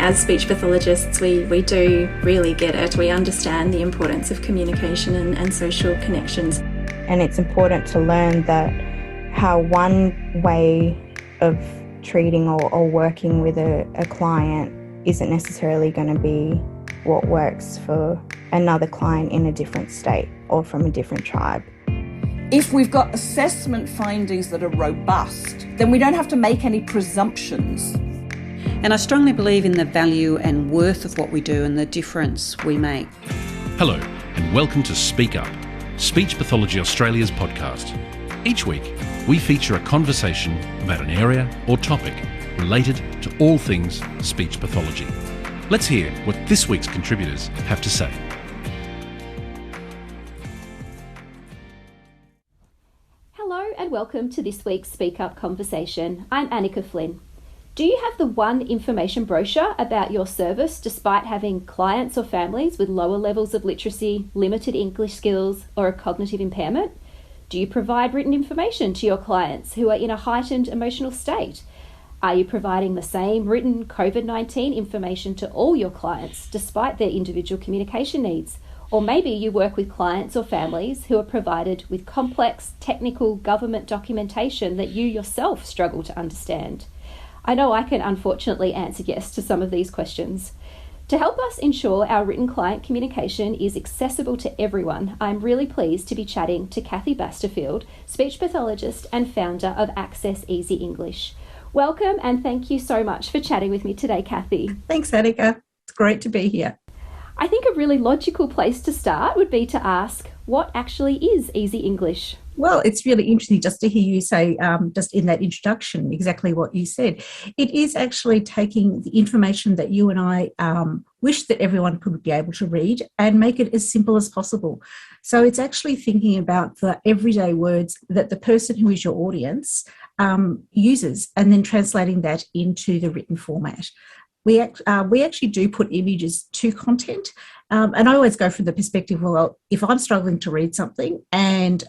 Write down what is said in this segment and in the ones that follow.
as speech pathologists, we do really get it. We understand the importance of communication and social connections. And it's important to learn that how one way of treating or working with a client isn't necessarily going to be what works for another client in a different state or from a different tribe. If we've got assessment findings that are robust, then we don't have to make any presumptions. And I strongly believe in the value and worth of what we do and the difference we make. Hello, and welcome to Speak Up, Speech Pathology Australia's podcast. Each week, we feature a conversation about an area or topic related to all things speech pathology. Let's hear what this week's contributors have to say. Hello and welcome to this week's Speak Up conversation. I'm Annika Flynn. Do you have the one information brochure about your service despite having clients or families with lower levels of literacy, limited English skills, or a cognitive impairment? Do you provide written information to your clients who are in a heightened emotional state? Are you providing the same written COVID-19 information to all your clients despite their individual communication needs? Or maybe you work with clients or families who are provided with complex technical government documentation that you yourself struggle to understand. I know I can unfortunately answer yes to some of these questions. To help us ensure our written client communication is accessible to everyone, I'm really pleased to be chatting to Kathy Basterfield, speech pathologist and founder of Access Easy English. Welcome and thank you so much for chatting with me today, Kathy. Thanks, Annika. It's great to be here. I think a really logical place to start would be to ask, what actually is Easy English? Well, it's really interesting just to hear you say, just in that introduction, exactly what you said. It is actually taking the information that you and I wish that everyone could be able to read and make it as simple as possible. So it's actually thinking about the everyday words that the person who is your audience uses and then translating that into the written format. We actually do put images to content. And I always go from the perspective, well, if I'm struggling to read something and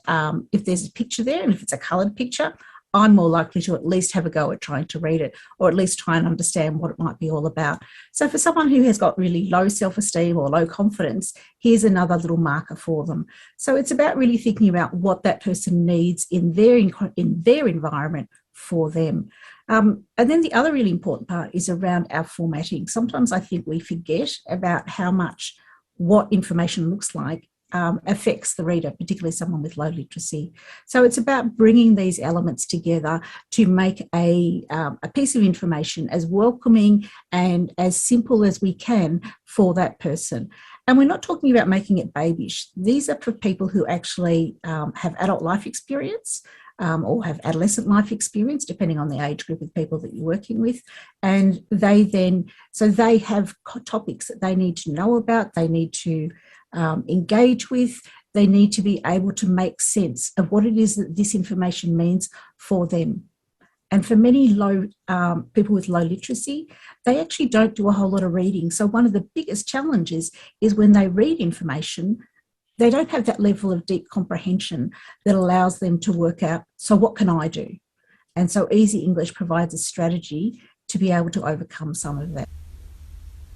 if there's a picture there and if it's a coloured picture, I'm more likely to at least have a go at trying to read it or at least try and understand what it might be all about. So for someone who has got really low self-esteem or low confidence, here's another little marker for them. So it's about really thinking about what that person needs in their environment for them. And then the other really important part is around our formatting. Sometimes I think we forget about how much what information looks like affects the reader, particularly someone with low literacy. So it's about bringing these elements together to make a piece of information as welcoming and as simple as we can for that person. And we're not talking about making it babyish. These are for people who actually have adult life experience, or have adolescent life experience, depending on the age group of people that you're working with. And they have topics that they need to know about, they need to engage with, they need to be able to make sense of what it is that this information means for them. And for many people with low literacy, they actually don't do a whole lot of reading. So one of the biggest challenges is when they read information, they don't have that level of deep comprehension that allows them to work out, so what can I do? And so Easy English provides a strategy to be able to overcome some of that.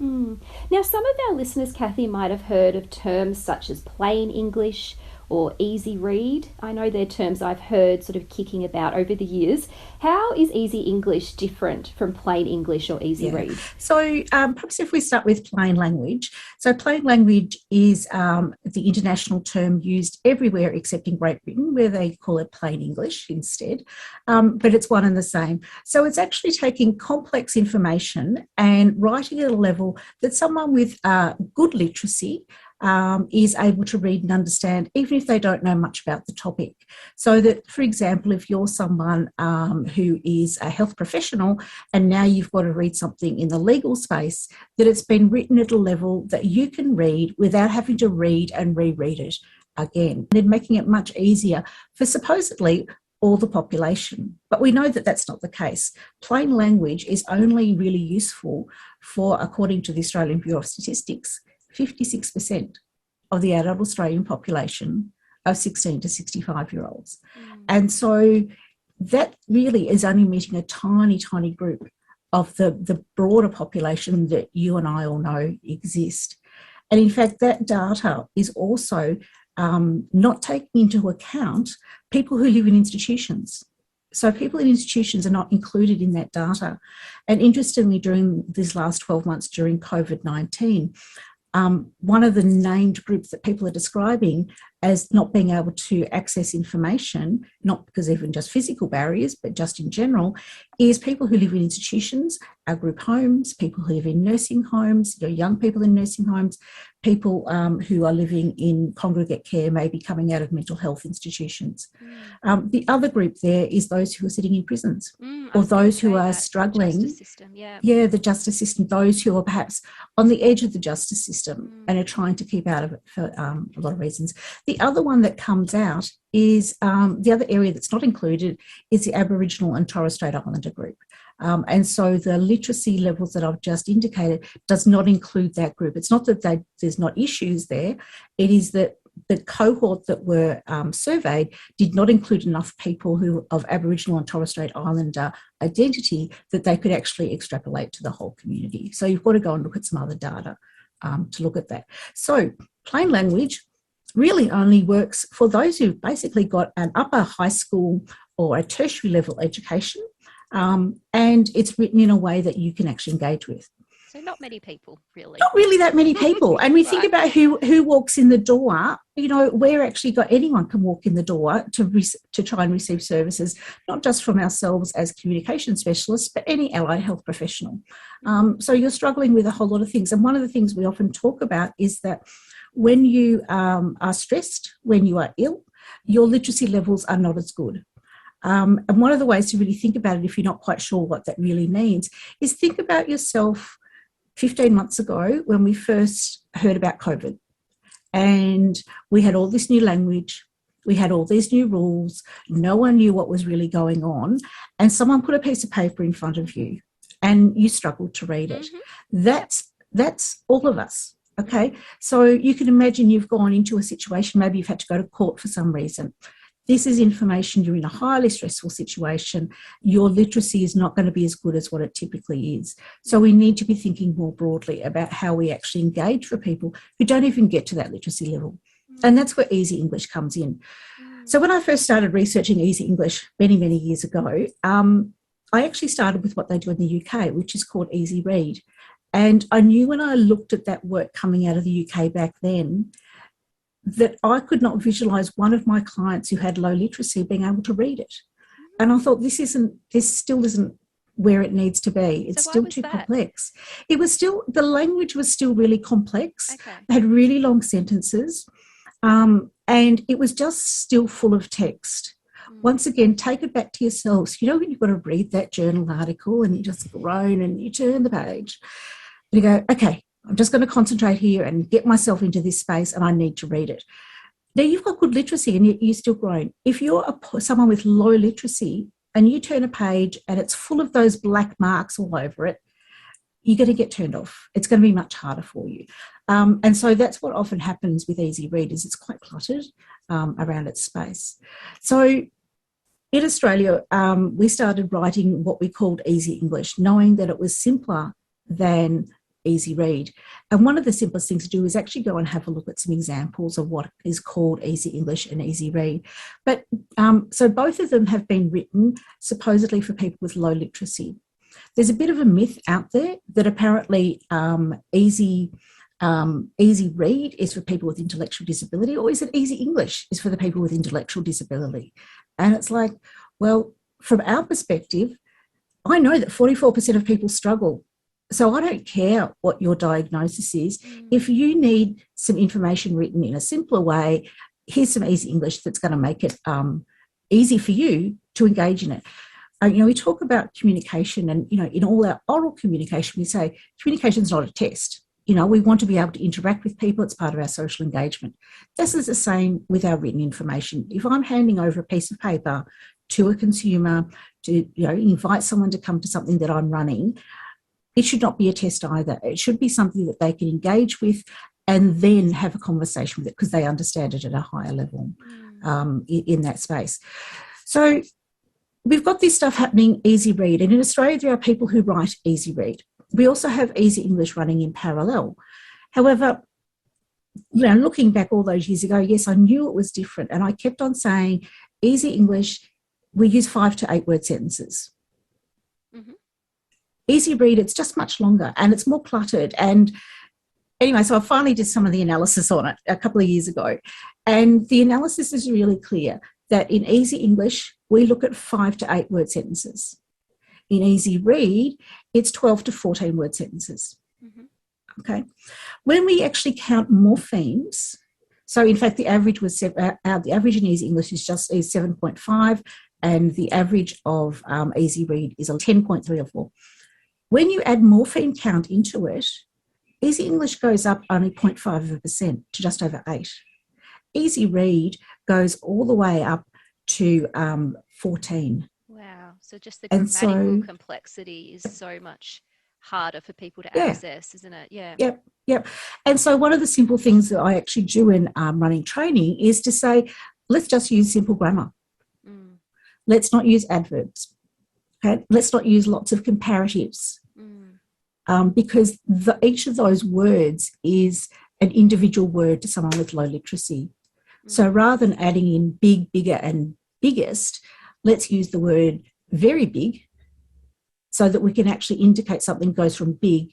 Now, some of our listeners, Kathy, might have heard of terms such as plain English or easy read. I know they're terms I've heard sort of kicking about over the years. How is Easy English different from plain English or easy read? So perhaps if we start with plain language. So plain language is the international term used everywhere except in Great Britain, where they call it plain English instead, but it's one and the same. So it's actually taking complex information and writing it at a level that someone with good literacy is able to read and understand, even if they don't know much about the topic. So that, for example, if you're someone who is a health professional and now you've got to read something in the legal space, that it's been written at a level that you can read without having to read and reread it again, and making it much easier for supposedly all the population. But we know that that's not the case. Plain language is only really useful for, according to the Australian Bureau of Statistics, 56% of the adult Australian population of 16 to 65-year-olds. And so that really is only meeting a tiny, tiny group of the broader population that you and I all know exist. And in fact, that data is also not taking into account people who live in institutions. So people in institutions are not included in that data. And interestingly, during these last 12 months during COVID-19, one of the named groups that people are describing as not being able to access information, not because even just physical barriers, but just in general, is people who live in institutions, our group homes, people who live in nursing homes, young people in nursing homes, people who are living in congregate care, maybe coming out of mental health institutions. The other group there is those who are sitting in prisons or those who are struggling. The justice system, yeah, the justice system, those who are perhaps on the edge of the justice system and are trying to keep out of it for a lot of reasons. The other one that comes out is the other area that's not included is the Aboriginal and Torres Strait Islander group. And so the literacy levels that I've just indicated does not include that group. It's not that there's not issues there. It is that the cohort that were surveyed did not include enough people who of Aboriginal and Torres Strait Islander identity that they could actually extrapolate to the whole community. So you've got to go and look at some other data to look at that. So plain language really only works for those who've basically got an upper high school or a tertiary level education, and it's written in a way that you can actually engage with. So not many people, really. Not really that many people. And we think about who walks in the door. We're actually got anyone can walk in the door to try and receive services, not just from ourselves as communication specialists, but any allied health professional. So you're struggling with a whole lot of things. And one of the things we often talk about is that when you are stressed, when you are ill, your literacy levels are not as good. And one of the ways to really think about it, if you're not quite sure what that really means, is think about yourself 15 months ago when we first heard about COVID. And we had all this new language, we had all these new rules, no one knew what was really going on, and someone put a piece of paper in front of you and you struggled to read it. That's all of us. Okay, so you can imagine you've gone into a situation, maybe you've had to go to court for some reason. This is information, you're in a highly stressful situation, your literacy is not going to be as good as what it typically is. So we need to be thinking more broadly about how we actually engage for people who don't even get to that literacy level. And that's where Easy English comes in. So when I first started researching Easy English many, many years ago, I actually started with what they do in the UK, which is called Easy Read. And I knew when I looked at that work coming out of the UK back then, that I could not visualise one of my clients who had low literacy being able to read it. And I thought this still isn't where it needs to be. It's still too complex. It was still, the language was still really complex. Okay. They had really long sentences. And it was just still full of text. Once again, take it back to yourselves. When you've got to read that journal article and you just groan and you turn the page, you go, okay, I'm just going to concentrate here and get myself into this space and I need to read it. Now, you've got good literacy and you're still growing. If you're someone with low literacy and you turn a page and it's full of those black marks all over it, you're going to get turned off. It's going to be much harder for you. And so that's what often happens with Easy Read is it's quite cluttered around its space. So in Australia, we started writing what we called Easy English, knowing that it was simpler than Easy Read. And one of the simplest things to do is actually go and have a look at some examples of what is called Easy English and Easy Read. But so both of them have been written supposedly for people with low literacy. There's a bit of a myth out there that apparently Easy Read is for people with intellectual disability, or is it Easy English is for the people with intellectual disability? And it's like, well, from our perspective, I know that 44% of people struggle. So I don't care what your diagnosis is. If you need some information written in a simpler way, here's some Easy English that's going to make it easy for you to engage in it. We talk about communication and, in all our oral communication, we say communication is not a test. We want to be able to interact with people. It's part of our social engagement. This is the same with our written information. If I'm handing over a piece of paper to a consumer to, invite someone to come to something that I'm running, it should not be a test either. It should be something that they can engage with and then have a conversation with it because they understand it at a higher level in that space. So we've got this stuff happening easy read, and in Australia there are people who write easy read. We also have easy English running in parallel. However, looking back all those years ago, yes, I knew it was different, and I kept on saying easy English, we use 5 to 8 word sentences. Mm-hmm. Easy read, it's just much longer and it's more cluttered. And anyway, so I finally did some of the analysis on it a couple of years ago, and the analysis is really clear that in easy English, we look at 5 to 8 word sentences. In easy read, it's 12 to 14 word sentences. Mm-hmm. Okay. When we actually count morphemes, so in fact the average was the average in easy English is 7.5, and the average of easy read is a 10.3 or 4. When you add morpheme count into it, easy English goes up only 0.5% to just over 8. Easy read goes all the way up to 14. Wow. So just the grammatical complexity is so much harder for people to access, isn't it? Yeah. Yep. And so one of the simple things that I actually do in running training is to say, let's just use simple grammar. Mm. Let's not use adverbs. Okay? Let's not use lots of comparatives. Because each of those words is an individual word to someone with low literacy. So rather than adding in big, bigger and biggest, let's use the word very big so that we can actually indicate something goes from big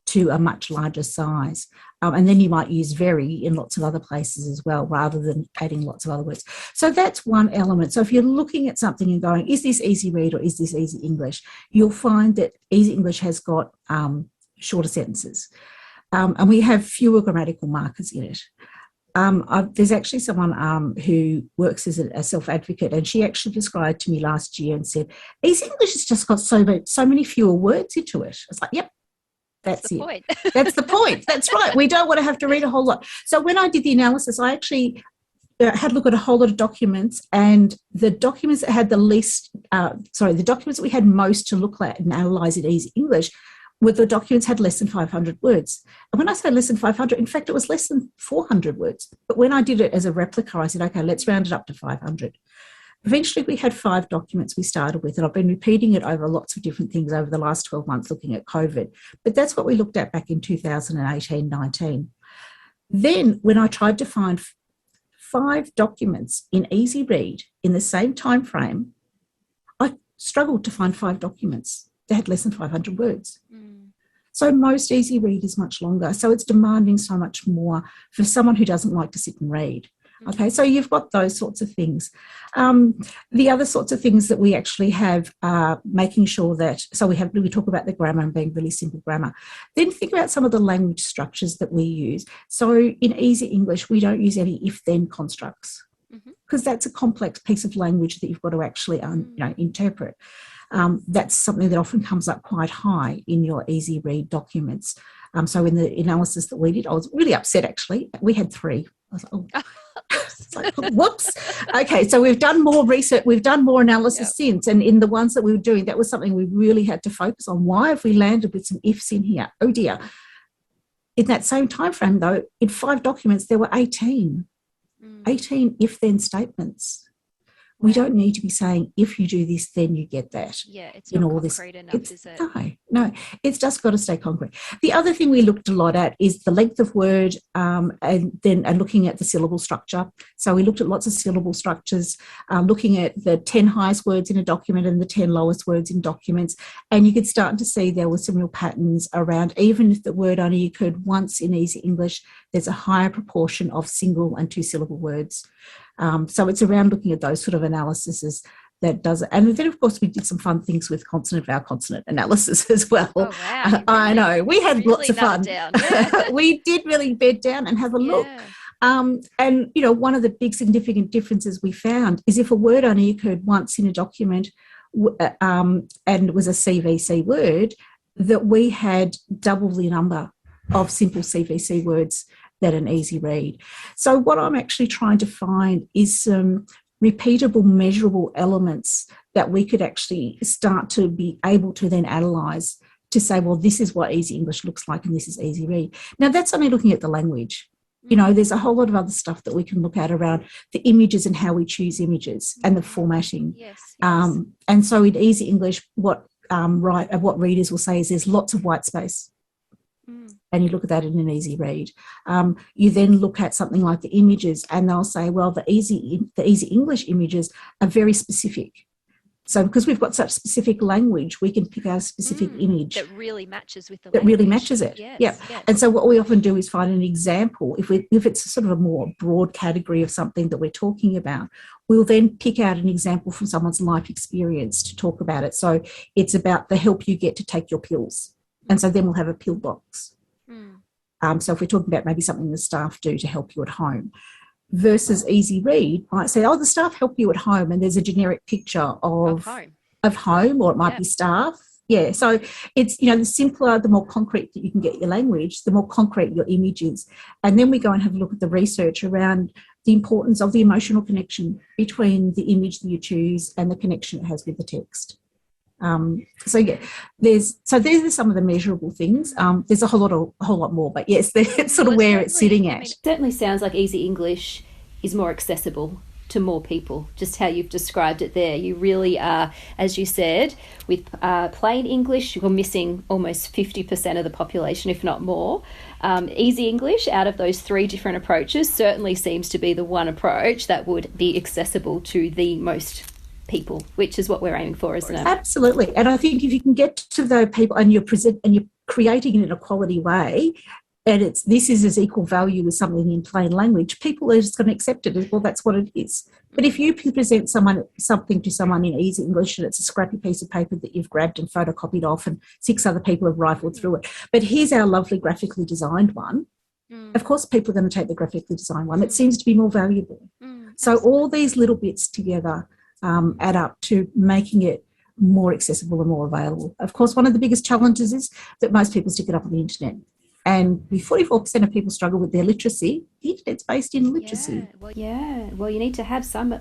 to a much larger size. And then you might use very in lots of other places as well, rather than adding lots of other words. So that's one element. So if you're looking at something and going, is this easy read or is this easy English? You'll find that easy English has got shorter sentences. And we have fewer grammatical markers in it. There's actually someone who works as a self-advocate, and she actually described to me last year and said, easy English has just got so many fewer words into it. I was like, yep, that's the point. That's the point. That's right. We don't want to have to read a whole lot. So when I did the analysis, I actually had a look at a whole lot of documents, and the documents that had the documents that we had most to look at and analyse in easy English were the documents had less than 500 words. And when I say less than 500, in fact, it was less than 400 words. But when I did it as a replica, I said, okay, let's round it up to 500. Eventually, we had 5 documents we started with, and I've been repeating it over lots of different things over the last 12 months looking at COVID. But that's what we looked at back in 2018-19. Then when I tried to find 5 documents in easy read in the same time frame, I struggled to find 5 documents that had less than 500 words. So most easy read is much longer. So it's demanding so much more for someone who doesn't like to sit and read. Okay, so you've got those sorts of things. The other sorts of things that we actually have are making sure that, so we talk about the grammar and being really simple grammar. Then think about some of the language structures that we use. So in easy English, we don't use any if-then constructs, because that's a complex piece of language that you've got to actually interpret. That's something that often comes up quite high in your easy read documents. So in the analysis that we did, I was really upset actually. We had 3. I was like, oh. It's like, whoops. Okay, so we've done more research, we've done more analysis since, and in the ones that we were doing, that was something we really had to focus on. Why have we landed with some ifs in here? Oh dear. In that same time frame though, in 5 documents there were 18 if-then statements. We don't need to be saying, if you do this, then you get that. Yeah, it's not concrete enough, is it? No, it's just got to stay concrete. The other thing we looked a lot at is the length of word and looking at the syllable structure. So we looked at lots of syllable structures, looking at the 10 highest words in a document and the 10 lowest words in documents. And you could start to see there were some real patterns around, even if the word only occurred once in easy English, there's a higher proportion of single and 2-syllable words. So it's around looking at those sort of analyses that does it. And then, of course, we did some fun things with consonant vowel consonant analysis as well. Oh, wow. I know. We had really lots of fun. Yeah. We did really bed down and have a look. And, one of the big significant differences we found is if a word only occurred once in a document and was a CVC word, that we had double the number of simple CVC words than an easy read. So what I'm actually trying to find is some repeatable, measurable elements that we could actually start to be able to then analyse to say, well, this is what easy English looks like and this is easy read. Now, that's only looking at the language. You know, there's a whole lot of other stuff that we can look at around the images and how we choose images and the formatting. Yes. And so in Easy English, what readers will say is there's lots of white space. And you look at that in an easy read. You then look at something like the images, and they'll say, well, the easy English images are very specific. So because we've got such specific language, we can pick out a specific image that really matches with the that language. really matches it. Yes. And so what we often do is find an example. If it's sort of a more broad category of something that we're talking about, we'll then pick out an example from someone's life experience to talk about it. So it's about the help you get to take your pills. And so then we'll have a pill box. So if we're talking about maybe something the staff do to help you at home, versus Easy Read might say, oh, the staff help you at home, and there's a generic picture of home, or it might be staff. Yeah, so it's, you know, the simpler, the more concrete that you can get your language, the more concrete your image is. And then we go and have a look at the research around the importance of the emotional connection between the image that you choose and the connection it has with the text. These are some of the measurable things. There's a whole lot more, but yes, that's sort of where it's sitting at. It certainly sounds like Easy English is more accessible to more people, just how you've described it there. You really are, as you said, with plain English, you're missing almost 50% of the population, if not more. Easy English, out of those three different approaches, certainly seems to be the one approach that would be accessible to the most people, which is what we're aiming for, isn't it? Absolutely. And I think if you can get to those people and you're creating it in a quality way, and this is as equal value as something in plain language, people are just going to accept it as, well, that's what it is. But if you present something to someone in Easy English and it's a scrappy piece of paper that you've grabbed and photocopied off and 6 other people have rifled through it, but here's our lovely graphically designed one, of course people are going to take the graphically designed one. It seems to be more valuable. So all these little bits together add up to making it more accessible and more available. Of course, one of the biggest challenges is that most people stick it up on the internet. And 44% of people struggle with their literacy. The internet's based in literacy. Well, you need to have some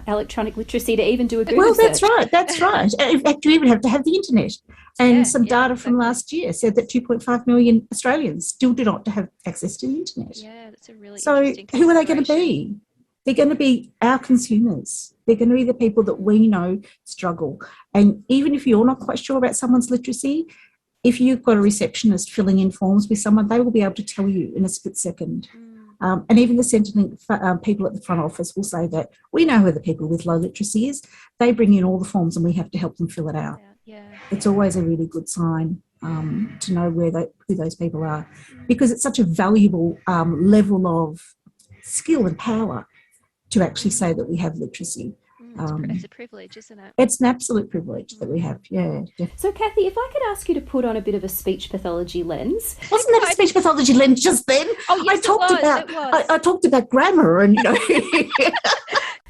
electronic literacy to even do a Google search. search. That's right. In fact, you even have to have the internet. And some data from last year said that 2.5 million Australians still do not have access to the internet. Yeah, that's a really So interesting who are they going to be? They're going to be our consumers. They're going to be the people that we know struggle. And even if you're not quite sure about someone's literacy, if you've got a receptionist filling in forms with someone, they will be able to tell you in a split second. And even the Centrelink people at the front office will say that we know who the people with low literacy is. They bring in all the forms and we have to help them fill it out. It's always a really good sign to know who those people are, because it's such a valuable level of skill and power to actually say that we have literacy. It's a privilege, isn't it? It's an absolute privilege that we have, yeah. So, Kathy, if I could ask you to put on a bit of a speech pathology lens. Wasn't that a speech pathology lens just then? Oh, yes, I talked about grammar and, you know.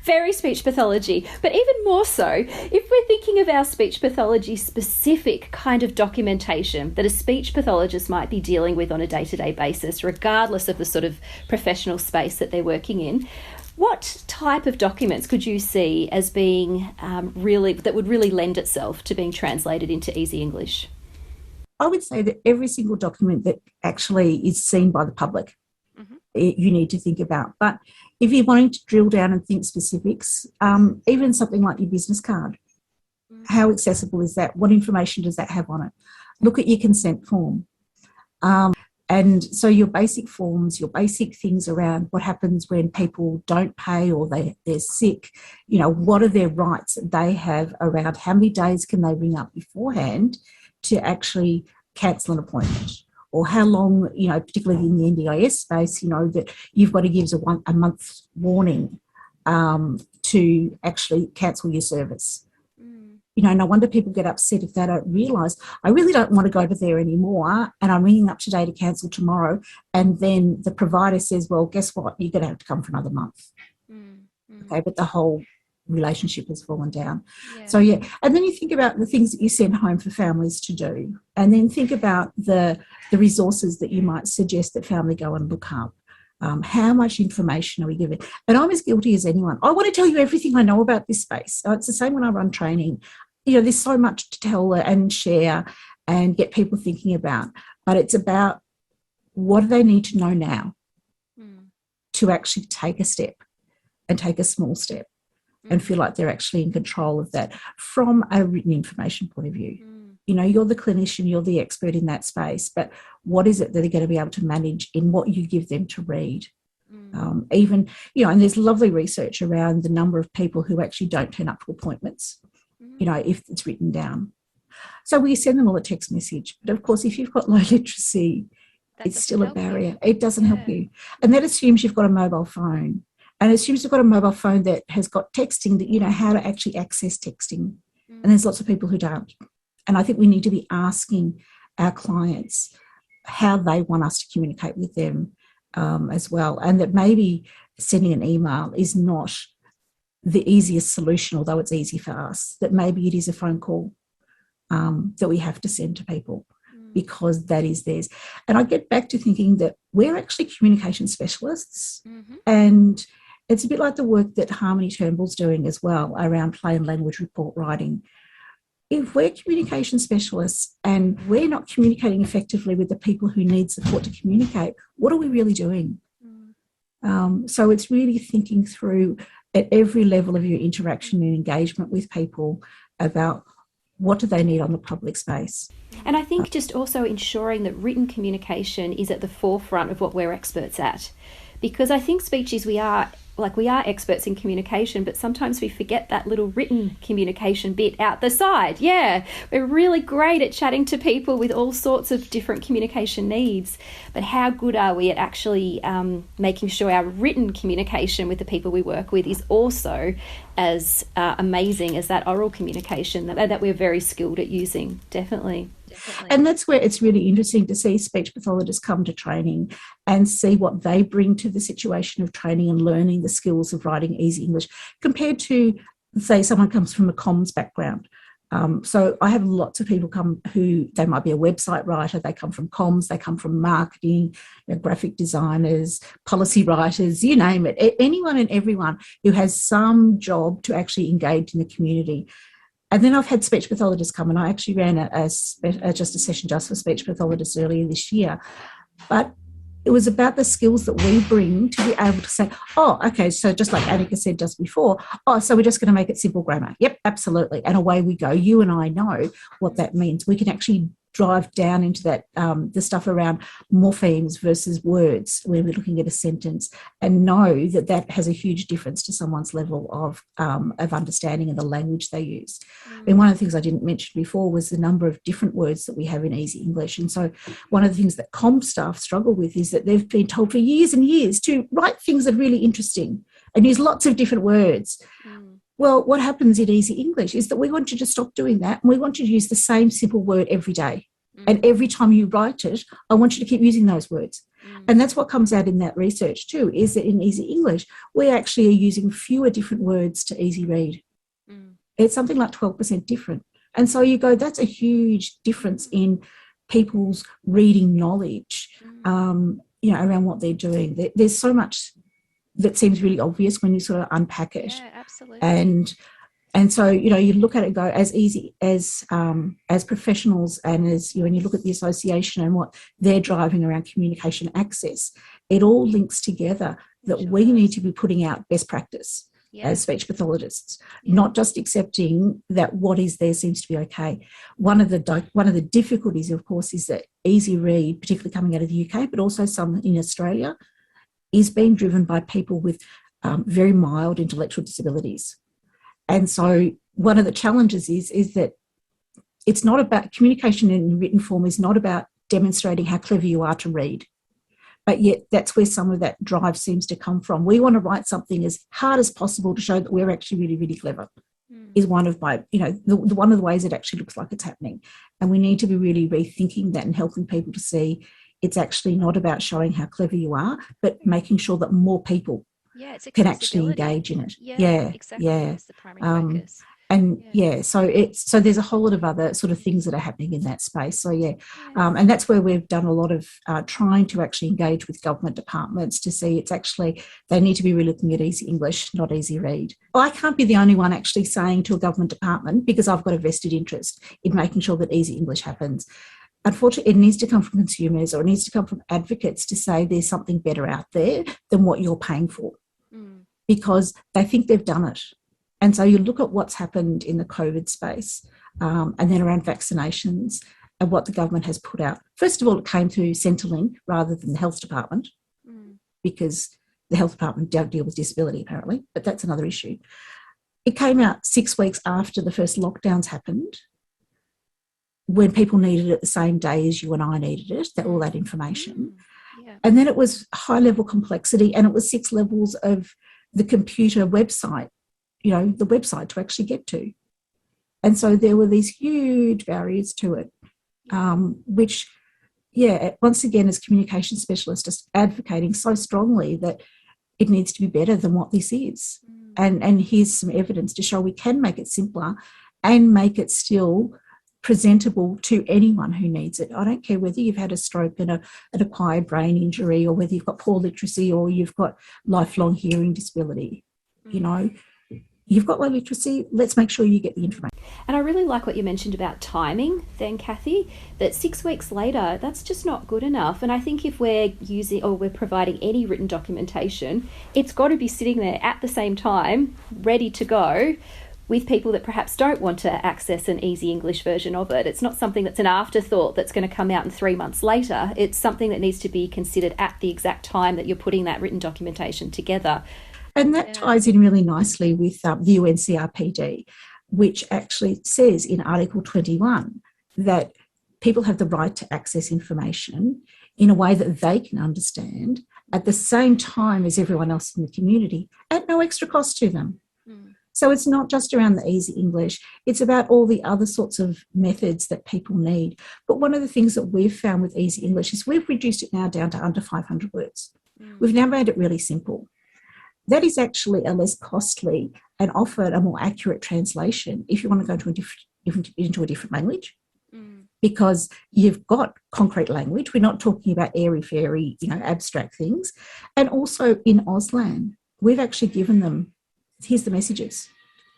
Very speech pathology, but even more so, if we're thinking of our speech pathology specific kind of documentation that a speech pathologist might be dealing with on a day-to-day basis, regardless of the sort of professional space that they're working in, what type of documents could you see as being that would really lend itself to being translated into Easy English? I would say that every single document that actually is seen by the public, you need to think about. But if you're wanting to drill down and think specifics, even something like your business card, how accessible is that? What information does that have on it? Look at your consent form. And so your basic forms, your basic things around what happens when people don't pay or they're sick, you know, what are their rights that they have around how many days can they ring up beforehand to actually cancel an appointment, or how long, you know, particularly in the NDIS space, you know, that you've got to give a month's warning to actually cancel your service. You know, no wonder people get upset if they don't realise, I really don't want to go to there anymore and I'm ringing up today to cancel tomorrow, and then the provider says, well, guess what, you're going to have to come for another month. Okay, but the whole relationship has fallen down. So, and then you think about the things that you send home for families to do, and then think about the resources that you might suggest that family go and look up. How much information are we giving? And I'm as guilty as anyone. I want to tell you everything I know about this space. It's the same when I run training. You know, there's so much to tell and share and get people thinking about, but it's about what do they need to know now? to actually take a step and take a small step and feel like they're actually in control of that from a written information point of view. You know, you're the clinician, you're the expert in that space, but what is it that they're going to be able to manage in what you give them to read? Even, you know, and there's lovely research around the number of people who actually don't turn up to appointments, you know, if it's written down. So we send them all a text message. But of course, if you've got low literacy, it's still a barrier. It doesn't help you. And that assumes you've got a mobile phone. And assumes you've got a mobile phone that has got texting, that you know how to actually access texting. And there's lots of people who don't. And I think we need to be asking our clients how they want us to communicate with them as well. And that maybe sending an email is not the easiest solution, although it's easy for us, that maybe it is a phone call that we have to send to people because that is theirs. And I get back to thinking that we're actually communication specialists, and it's a bit like the work that Harmony Turnbull's doing as well around plain language report writing. If we're communication specialists and we're not communicating effectively with the people who need support to communicate, what are we really doing? So it's really thinking through at every level of your interaction and engagement with people about what do they need on the public space. And I think just also ensuring that written communication is at the forefront of what we're experts at. Because I think speeches, we are experts in communication, but sometimes we forget that little written communication bit out the side. Yeah, we're really great at chatting to people with all sorts of different communication needs, but how good are we at actually making sure our written communication with the people we work with is also as amazing as that oral communication that we're very skilled at using, definitely. And that's where it's really interesting to see speech pathologists come to training and see what they bring to the situation of training and learning the skills of writing easy English compared to, say, someone comes from a comms background. So I have lots of people come who, they might be a website writer, they come from comms, they come from marketing, you know, graphic designers, policy writers, you name it, anyone and everyone who has some job to actually engage in the community. And then I've had speech pathologists come, and I actually ran a session just for speech pathologists earlier this year. But it was about the skills that we bring to be able to say, oh, okay, so just like Annika said just before, so we're just going to make it simple grammar. Yep, absolutely. And away we go. You and I know what that means. We can actually drive down into that, the stuff around morphemes versus words when we're looking at a sentence, and know that that has a huge difference to someone's level of understanding of the language they use. And one of the things I didn't mention before was the number of different words that we have in easy English. And so one of the things that comm staff struggle with is that they've been told for years and years to write things that are really interesting and use lots of different words. Well, what happens in easy English is that we want you to stop doing that, and we want you to use the same simple word every day. And every time you write it, I want you to keep using those words. And that's what comes out in that research too, is that in easy English, we actually are using fewer different words to easy read. It's something like 12% different. And so you go, that's a huge difference in people's reading knowledge, you know, around what they're doing. There's so much that seems really obvious when you sort of unpack it. Yeah, absolutely. And so, you know, you look at it and go, as easy as professionals, and as you know, when you look at the association and what they're driving around communication access, it all links together that we need to be putting out best practice as speech pathologists, not just accepting that what is there seems to be okay. One of the difficulties, of course, is that easy read, particularly coming out of the UK, but also some in Australia, is being driven by people with very mild intellectual disabilities. And so one of the challenges is that it's not about communication in written form, is not about demonstrating how clever you are to read. But yet that's where some of that drive seems to come from. We want to write something as hard as possible to show that we're actually really, really clever, is one of my, you know, one of the ways it actually looks like it's happening. And we need to be really rethinking that and helping people to see it's actually not about showing how clever you are, but making sure that more people can actually engage in it. Exactly. That's the primary focus. And so there's a whole lot of other sort of things that are happening in that space. So and that's where we've done a lot of trying to actually engage with government departments to see it's actually, they need to be really looking at easy English, not easy read. Well, I can't be the only one actually saying to a government department, because I've got a vested interest in making sure that easy English happens. unfortunately, it needs to come from consumers, or it needs to come from advocates to say there's something better out there than what you're paying for, because they think they've done it. And so you look at what's happened in the COVID space, and then around vaccinations and what the government has put out. First of all, it came through Centrelink rather than the health department, because the health department don't deal with disability apparently, but that's another issue. It came out 6 weeks after the first lockdowns happened, when people needed it the same day as you and I needed it, all that information. And then it was high level complexity, and it was 6 levels of the computer website, the website to actually get to. And so there were these huge barriers to it, which, once again, as communication specialists, just advocating so strongly that it needs to be better than what this is. And here's some evidence to show we can make it simpler and make it still presentable to anyone who needs it. I don't care whether you've had a stroke and an acquired brain injury, or whether you've got poor literacy, or you've got lifelong hearing disability. You've got low literacy, let's make sure you get the information. And I really like what you mentioned about timing then, Kathy, that 6 weeks later, that's just not good enough. And I think if we're using, or we're providing any written documentation, it's got to be sitting there at the same time, ready to go, with people that perhaps don't want to access an easy English version of it. It's not something that's an afterthought that's going to come out in 3 months later. It's something that needs to be considered at the exact time that you're putting that written documentation together. And that ties in really nicely with the UNCRPD, which actually says in Article 21 that people have the right to access information in a way that they can understand at the same time as everyone else in the community, at no extra cost to them. So it's not just around the easy English, it's about all the other sorts of methods that people need. But one of the things that we've found with easy English is we've reduced it now down to under 500 words. We've now made it really simple. That is actually a less costly and often a more accurate translation if you want to go into a different language, because you've got concrete language. We're not talking about airy-fairy, abstract things. And also in Auslan, we've actually given them, here's the messages.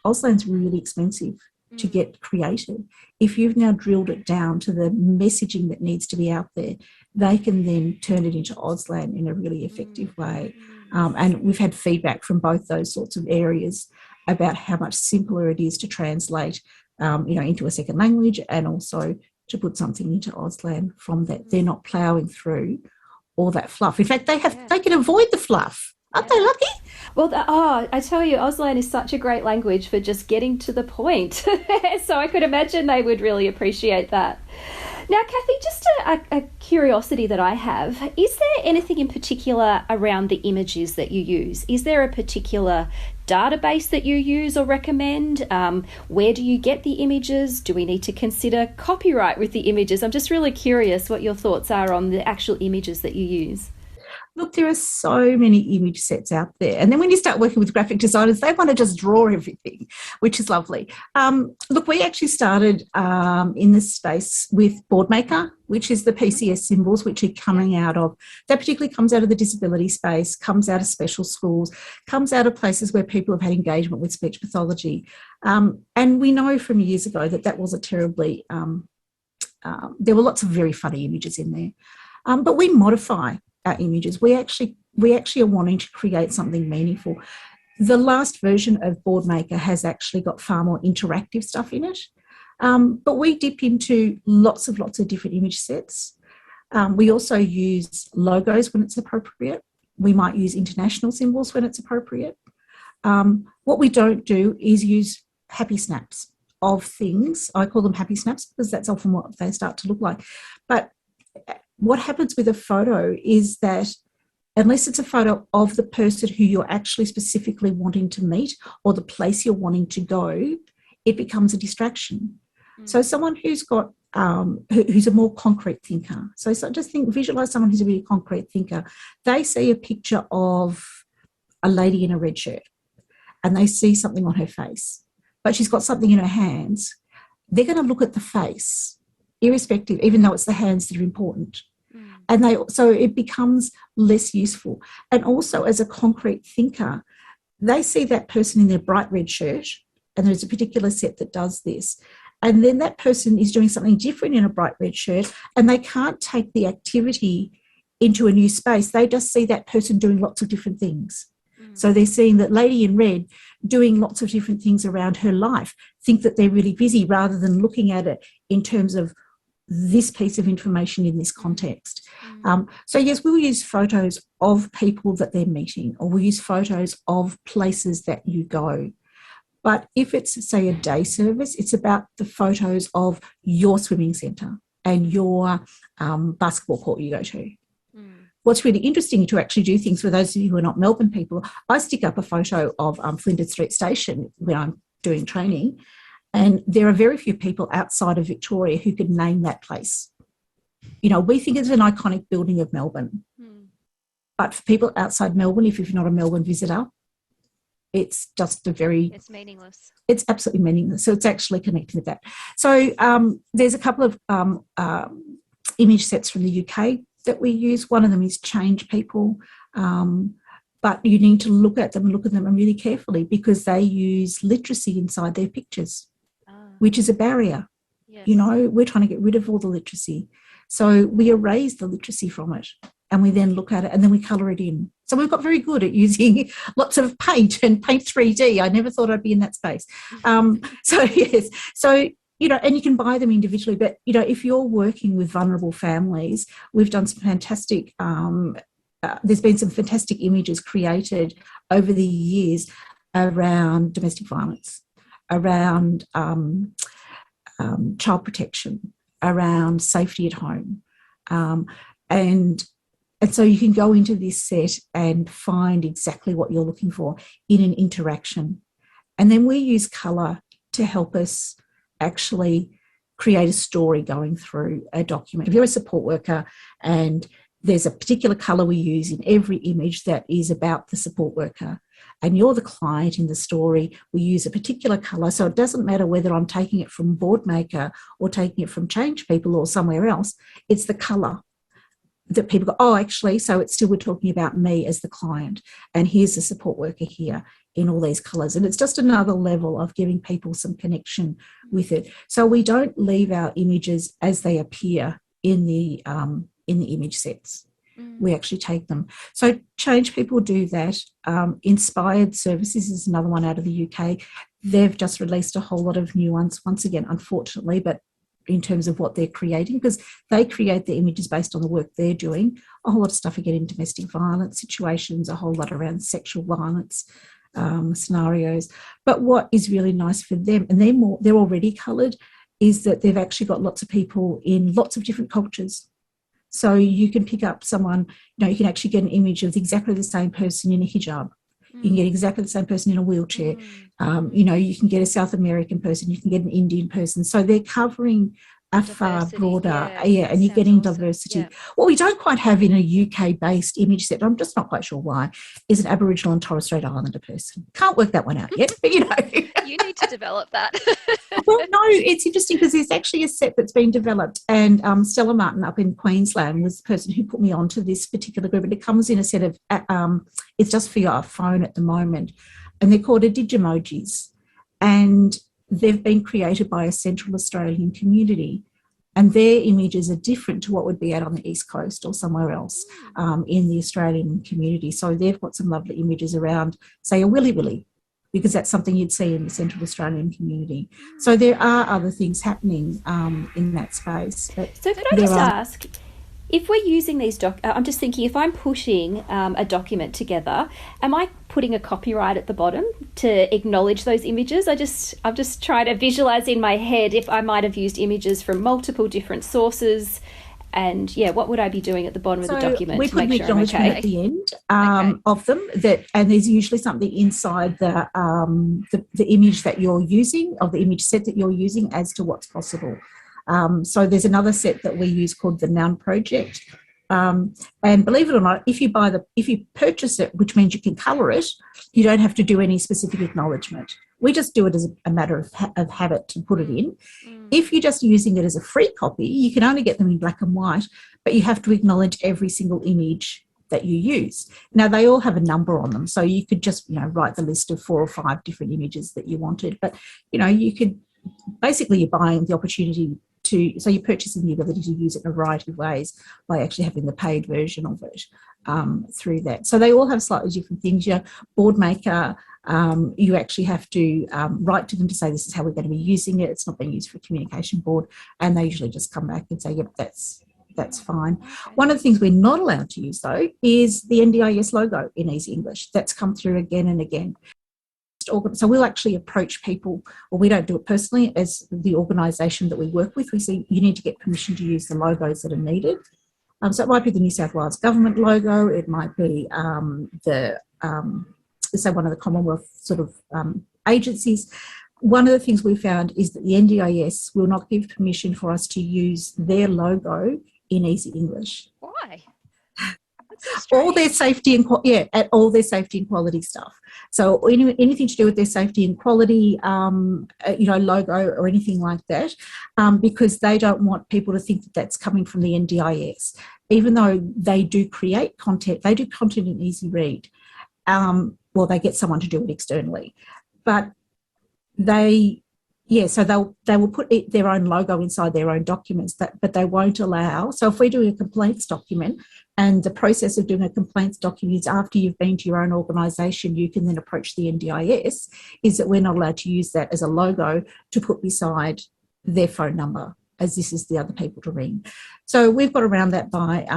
Auslan's really expensive to get created. If you've now drilled it down to the messaging that needs to be out there, they can then turn it into Auslan in a really effective way. And we've had feedback from both those sorts of areas about how much simpler it is to translate, into a second language, and also to put something into Auslan from that. They're not ploughing through all that fluff. In fact, they can avoid the fluff. Aren't they lucky? Well, I tell you, Auslan is such a great language for just getting to the point. So I could imagine they would really appreciate that. Now, Kathy, just a curiosity that I have, is there anything in particular around the images that you use? Is there a particular database that you use or recommend? Where do you get the images? Do we need to consider copyright with the images? I'm just really curious what your thoughts are on the actual images that you use. Look, there are so many image sets out there. And then when you start working with graphic designers, they want to just draw everything, which is lovely. Look, we actually started in this space with Boardmaker, which is the PCS symbols, which are coming out of, that particularly comes out of the disability space, comes out of special schools, comes out of places where people have had engagement with speech pathology. And we know from years ago that was a terribly, there were lots of very funny images in there. But we modify our images. We actually are wanting to create something meaningful. The last version of Boardmaker has actually got far more interactive stuff in it. But we dip into lots of different image sets. We also use logos when it's appropriate. We might use international symbols when it's appropriate. What we don't do is use happy snaps of things. I call them happy snaps because that's often what they start to look like. But what happens with a photo is that unless it's a photo of the person who you're actually specifically wanting to meet or the place you're wanting to go, it becomes a distraction. So someone who's got, who's a more concrete thinker. So just visualise someone who's a really concrete thinker. They see a picture of a lady in a red shirt and they see something on her face, but she's got something in her hands. They're going to look at the face, irrespective, even though it's the hands that are important. And so it becomes less useful. And also as a concrete thinker, they see that person in their bright red shirt, and there's a particular set that does this, and then that person is doing something different in a bright red shirt, and they can't take the activity into a new space. They just see that person doing lots of different things. So they're seeing that lady in red doing lots of different things around her life, think that they're really busy rather than looking at it in terms of this piece of information in this context. So yes, we'll use photos of people that they're meeting, or we'll use photos of places that you go. But if it's, say, a day service, it's about the photos of your swimming centre and your basketball court you go to. What's really interesting to actually do things, for those of you who are not Melbourne people, I stick up a photo of Flinders Street Station when I'm doing training, and there are very few people outside of Victoria who could name that place. You know, we think it's an iconic building of Melbourne. But for people outside Melbourne, if you're not a Melbourne visitor, it's just it's meaningless. It's absolutely meaningless. So it's actually connecting with that. So there's a couple of image sets from the UK that we use. One of them is Change People, but you need to look at them and really carefully, because they use literacy inside their pictures, which is a barrier. Yes. You know, we're trying to get rid of all the literacy. So we erase the literacy from it, and we then look at it and then we colour it in. So we've got very good at using lots of paint and Paint 3D. I never thought I'd be in that space. So yes, so you know, and you can buy them individually, but, you know, if you're working with vulnerable families, we've done some fantastic, there's been some fantastic images created over the years around domestic violence, around child protection, around safety at home. And so you can go into this set and find exactly what you're looking for in an interaction. And then we use colour to help us actually create a story going through a document. If you're a support worker and there's a particular colour we use in every image that is about the support worker, and you're the client in the story, we use a particular colour. So it doesn't matter whether I'm taking it from Boardmaker or taking it from Change People or somewhere else, it's the colour that people go, oh, actually, so it's still, we're talking about me as the client, and here's the support worker here in all these colours. And it's just another level of giving people some connection with it. So we don't leave our images as they appear in the image sets. We actually take them. So Change People do that. Inspired Services is another one out of the UK. They've just released a whole lot of new ones, once again, unfortunately, but in terms of what they're creating, because they create the images based on the work they're doing. A whole lot of stuff again in domestic violence situations, a whole lot around sexual violence scenarios. But what is really nice for them, and they're already coloured, is that they've actually got lots of people in lots of different cultures. So you can pick up someone, you know, you can actually get an image of exactly the same person in a hijab. You can get exactly the same person in a wheelchair. You know, you can get a South American person, you can get an Indian person. So they're covering a far broader, and you're getting diversity. Yeah. What we don't quite have in a UK-based image set, I'm just not quite sure why, is an Aboriginal and Torres Strait Islander person. Can't work that one out yet, but you know. You need to develop that. Well, no, it's interesting because there's actually a set that's been developed, and Stella Martin up in Queensland was the person who put me onto this particular group, and it comes in a set of, it's just for your phone at the moment, and they're called Digimojis, and they've been created by a Central Australian community, and their images are different to what would be out on the East Coast or somewhere else in the Australian community. So they've got some lovely images around, say, a willy willy, because that's something you'd see in the Central Australian community. So there are other things happening in that space. So could I just ask, if we're using these I'm just thinking, if I'm putting a document together, am I putting a copyright at the bottom to acknowledge those images? I'm just trying to visualise in my head if I might have used images from multiple different sources. And what would I be doing at the bottom of the document to make sure I'm okay? We put an acknowledgement at the end of them, and there's usually something inside the image that you're using, of the image set that you're using, as to what's possible. So there's another set that we use called the Noun Project. And believe it or not, if you purchase it, which means you can colour it, you don't have to do any specific acknowledgement. We just do it as a matter of habit to put it in. If you're just using it as a free copy, you can only get them in black and white, but you have to acknowledge every single image that you use. Now, they all have a number on them, so you could just, write the list of 4 or 5 different images that you wanted, but, you could basically you're buying the opportunity so you're purchasing the ability to use it in a variety of ways by actually having the paid version of it through that. So they all have slightly different things. Board maker, you actually have to write to them to say this is how we're going to be using it. It's not being used for a communication board, and they usually just come back and say, yep, that's fine. One of the things we're not allowed to use, though, is the NDIS logo in Easy English. That's come through again and again. So we'll actually approach people, or we don't do it personally, as the organisation that we work with. We say you need to get permission to use the logos that are needed. So it might be the New South Wales government logo. It might be say one of the Commonwealth sort of agencies. One of the things we found is that the NDIS will not give permission for us to use their logo in Easy English. Why? All their safety and all their safety and quality stuff. So anything to do with their safety and quality, logo or anything like that, because they don't want people to think that that's coming from the NDIS, even though they do create content. They do content in Easy Read. They get someone to do it externally, but so they will put their own logo inside their own documents, but they won't allow. So if we're doing a complaints document, and the process of doing a complaints document is after you've been to your own organisation, you can then approach the NDIS, is that we're not allowed to use that as a logo to put beside their phone number, as this is the other people to ring. So we've got around that by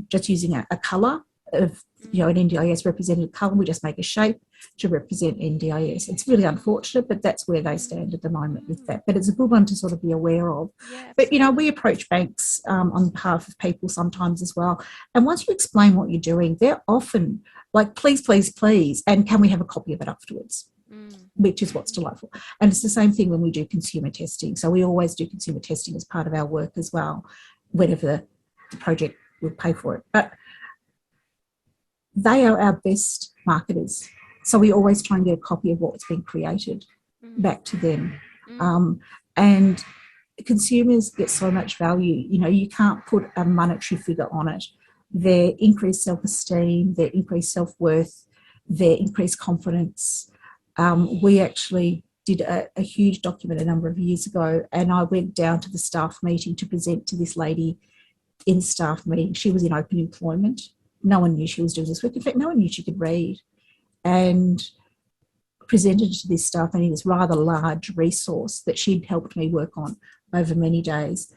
just using a colour of, an NDIS representative colour. We just make a shape to represent NDIS. It's really unfortunate, but that's where they stand at the moment with that. But it's a good one to sort of be aware of. Yeah, but, we approach banks on behalf of people sometimes as well. And once you explain what you're doing, they're often like, please, please, please, and can we have a copy of it afterwards? Which is what's delightful. And it's the same thing when we do consumer testing. So we always do consumer testing as part of our work as well, whenever the project will pay for it. But they are our best marketers. So we always try and get a copy of what's been created back to them. And consumers get so much value. You can't put a monetary figure on it. Their increased self-esteem, their increased self-worth, their increased confidence. We actually did a huge document a number of years ago, and I went down to the staff meeting to present to this lady in the staff meeting. She was in open employment. No one knew she was doing this work. In fact, no one knew she could read. And presented to this staff meeting this rather large resource that she'd helped me work on over many days.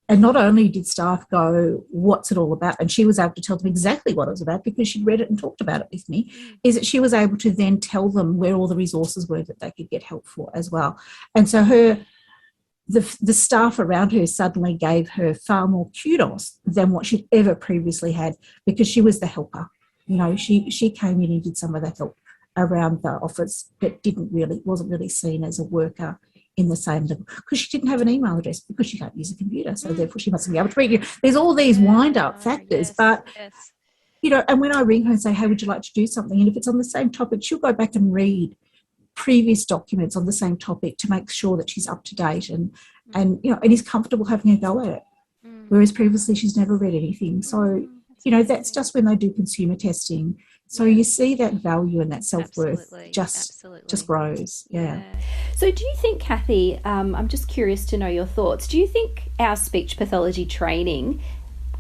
And not only did staff go, what's it all about? And she was able to tell them exactly what it was about because she'd read it and talked about it with me, is that she was able to then tell them where all the resources were that they could get help for as well. And so the staff around her suddenly gave her far more kudos than what she'd ever previously had, because she was the helper. She came in and did some of the help around the office, but wasn't really seen as a worker in the same level, because she didn't have an email address, because she can't use a computer, so therefore she mustn't be able to read. There's all these wind-up factors, but and when I ring her and say, hey, would you like to do something? And if it's on the same topic, she'll go back and read previous documents on the same topic to make sure that she's up to date and is comfortable having a go at it. Whereas previously she's never read anything. So, that's just when they do consumer testing. So you see that value and that self-worth just grows. Yeah. So do you think, Kathy, I'm just curious to know your thoughts, do you think our speech pathology training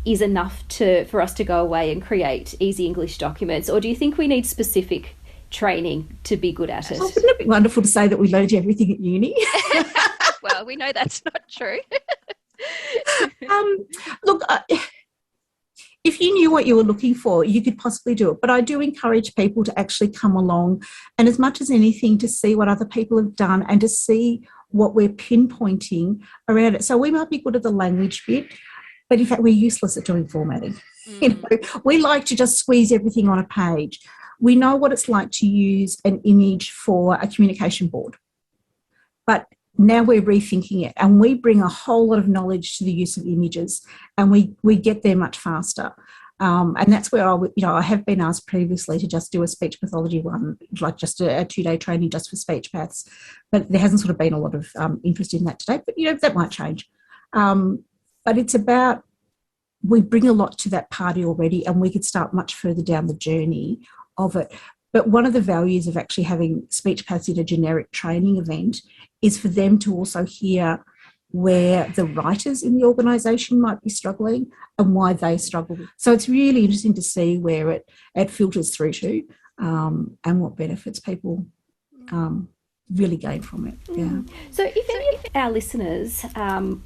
is enough for us to go away and create easy English documents, or do you think we need specific training to be good at it? Well, wouldn't it be wonderful to say that we learned everything at uni? Well, we know that's not true. Look, if you knew what you were looking for, you could possibly do it. But I do encourage people to actually come along and, as much as anything, to see what other people have done and to see what we're pinpointing around it. So we might be good at the language bit, but in fact we're useless at doing formatting. We like to just squeeze everything on a page. We know what it's like to use an image for a communication board, but now we're rethinking it, and we bring a whole lot of knowledge to the use of images, and we get there much faster. And that's where I have been asked previously to just do a speech pathology one, like just a 2-day training just for speech paths, but there hasn't sort of been a lot of interest in that today. But that might change. But it's about, we bring a lot to that party already, and we could start much further down the journey of it. But one of the values of actually having speech paths in a generic training event is for them to also hear where the writers in the organisation might be struggling and why they struggle. So it's really interesting to see where it filters through to and what benefits people really gain from it. Yeah. So if any of our listeners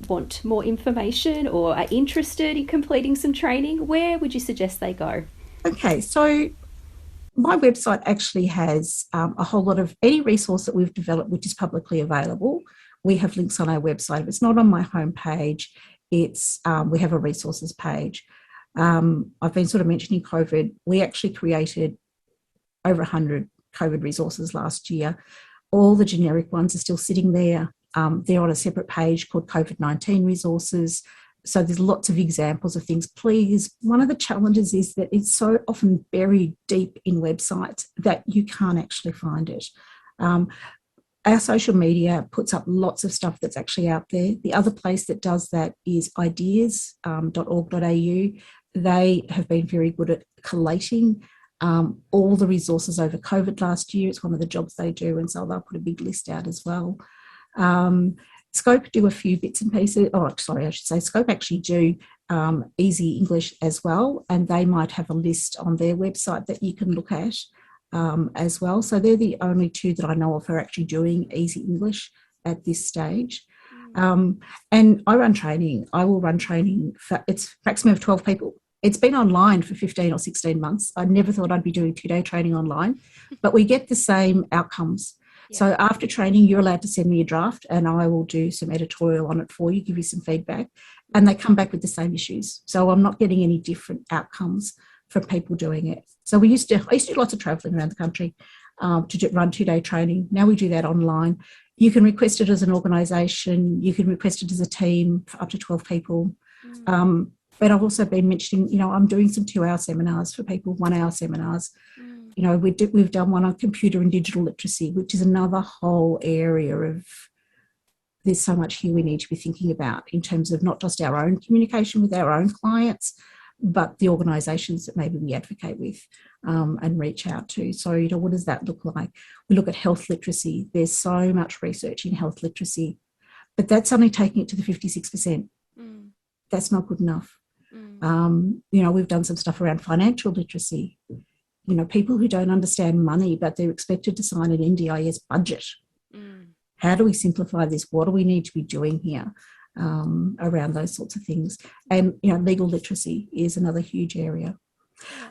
want more information or are interested in completing some training, where would you suggest they go? Okay, so my website actually has a whole lot of any resource that we've developed which is publicly available. We have links on our website. If it's not on my homepage, it's we have a resources page. I've been sort of mentioning COVID. We actually created over 100 COVID resources last year. All the generic ones are still sitting there. They're on a separate page called COVID-19 resources. So there's lots of examples of things. Please, one of the challenges is that it's so often buried deep in websites that you can't actually find it. Our social media puts up lots of stuff that's actually out there. The other place that does that is ideas.org.au. They have been very good at collating all the resources over COVID last year. It's one of the jobs they do, and so they'll put a big list out as well. Scope do a few bits and pieces. Scope actually do Easy English as well, and they might have a list on their website that you can look at as well. So they're the only two that I know of who are actually doing Easy English at this stage. And I run training. I will run training for it's maximum of 12 people. It's been online for 15 or 16 months. I never thought I'd be doing 2-day training online, but we get the same outcomes. Yeah. So after training, you're allowed to send me a draft and I will do some editorial on it for you, give you some feedback, and they come back with the same issues. So I'm not getting any different outcomes from people doing it. So I used to do lots of travelling around the country to run 2-day training. Now we do that online. You can request it as an organisation. You can request it as a team for up to 12 people. But I've also been mentioning, I'm doing some 2-hour seminars for people, 1-hour seminars. We've done one on computer and digital literacy, which is another whole area of, there's so much here we need to be thinking about in terms of not just our own communication with our own clients, but the organisations that maybe we advocate with and reach out to. So, what does that look like? We look at health literacy. There's so much research in health literacy, but that's only taking it to the 56%. That's not good enough. We've done some stuff around financial literacy. People who don't understand money, but they're expected to sign an NDIS budget. How do we simplify this? What do we need to be doing here around those sorts of things? And, legal literacy is another huge area.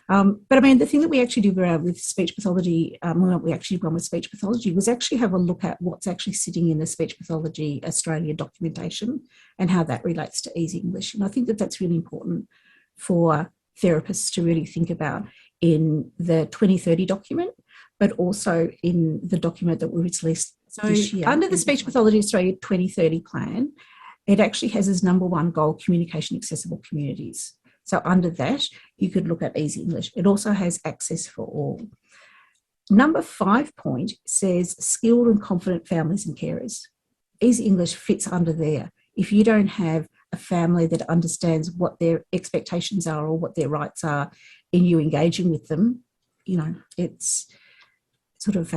But the thing that we actually do with speech pathology, we actually run with speech pathology, was actually have a look at what's actually sitting in the Speech Pathology Australia documentation and how that relates to Easy English. And I think that that's really important for therapists to really think about in the 2030 document, but also in the document that we released this year. Under the Speech Pathology Australia 2030 plan, it actually has as number one goal, communication accessible communities. So under that, you could look at Easy English. It also has access for all. Number 5 point says skilled and confident families and carers. Easy English fits under there. If you don't have a family that understands what their expectations are or what their rights are in you engaging with them, it's sort of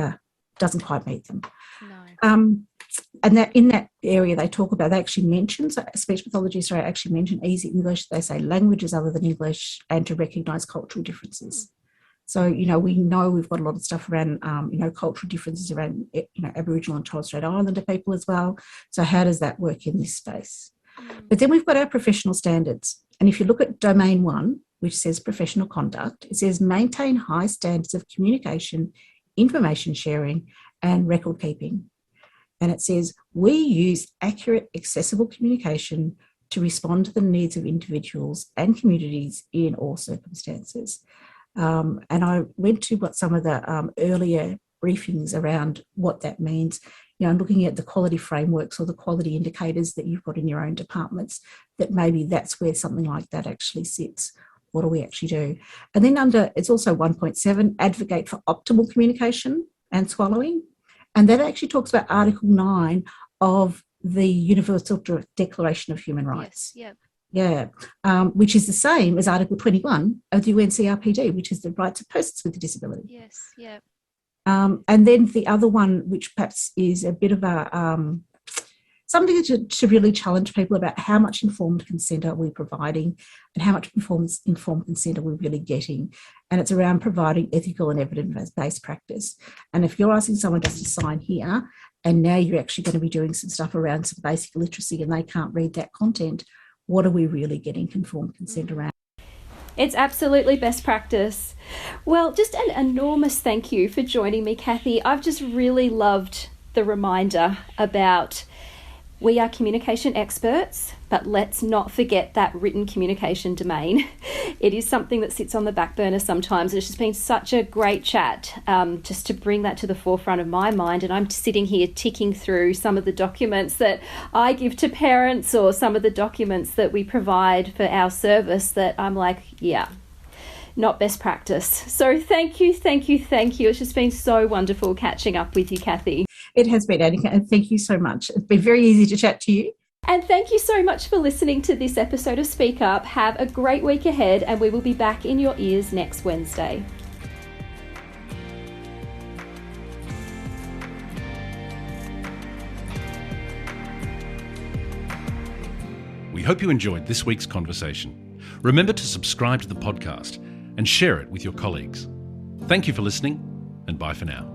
doesn't quite meet them. No. And that in that area they actually mention, so Speech Pathology Australia actually mention Easy English. They say languages other than English and to recognise cultural differences. So, we know we've got a lot of stuff around, cultural differences around, Aboriginal and Torres Strait Islander people as well. So how does that work in this space? But then we've got our professional standards. And if you look at Domain 1, which says professional conduct, it says maintain high standards of communication, information sharing and record keeping. And it says, we use accurate, accessible communication to respond to the needs of individuals and communities in all circumstances. And I went to some of the earlier briefings around what that means, looking at the quality frameworks or the quality indicators that you've got in your own departments, that maybe that's where something like that actually sits. What do we actually do? And then it's also 1.7, advocate for optimal communication and swallowing. And that actually talks about Article 9 of the Universal Declaration of Human Rights. Yes, yeah. Which is the same as Article 21 of the UNCRPD, which is the rights of persons with a disability. Yes, yeah. And then the other one, which perhaps is a bit of a something to really challenge people about, how much informed consent are we providing and how much informed consent are we really getting? And it's around providing ethical and evidence-based practice. And if you're asking someone just to sign here, and now you're actually going to be doing some stuff around some basic literacy and they can't read that content, what are we really getting informed consent around? It's absolutely best practice. Well, just an enormous thank you for joining me, Kathy. I've just really loved the reminder about we are communication experts, but let's not forget that written communication domain. It is something that sits on the back burner sometimes, and it's just been such a great chat just to bring that to the forefront of my mind. And I'm sitting here ticking through some of the documents that I give to parents or some of the documents that we provide for our service that I'm like, yeah, not best practice. So thank you. It's just been so wonderful catching up with you, Kathy. It has been, Annika, and thank you so much. It's been very easy to chat to you. And thank you so much for listening to this episode of Speak Up. Have a great week ahead, and we will be back in your ears next Wednesday. We hope you enjoyed this week's conversation. Remember to subscribe to the podcast and share it with your colleagues. Thank you for listening, and bye for now.